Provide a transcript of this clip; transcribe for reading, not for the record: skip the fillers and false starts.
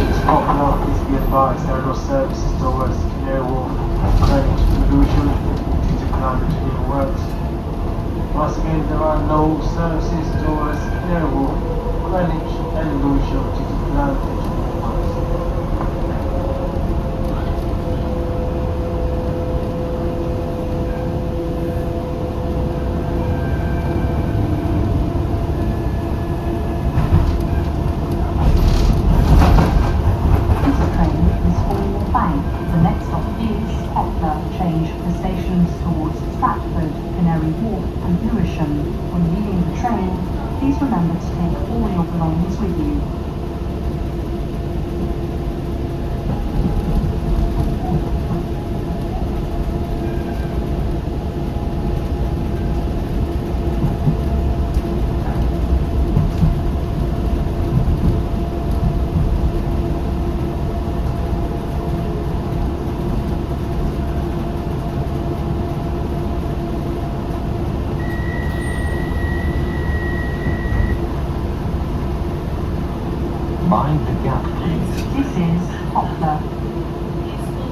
It's Poplar, please be advised there are no services towards Canary Wharf, Greenwich, Illusion, due to climate change works. Once again, there are no services towards Canary Wharf, Greenwich and Illusion due to climate change works. The next stop is Poplar. Change the stations towards Stratford, Canary Wharf and Lewisham. When leaving the train, please remember to take all your belongings with you. Mind the gap, please. This is Poplar.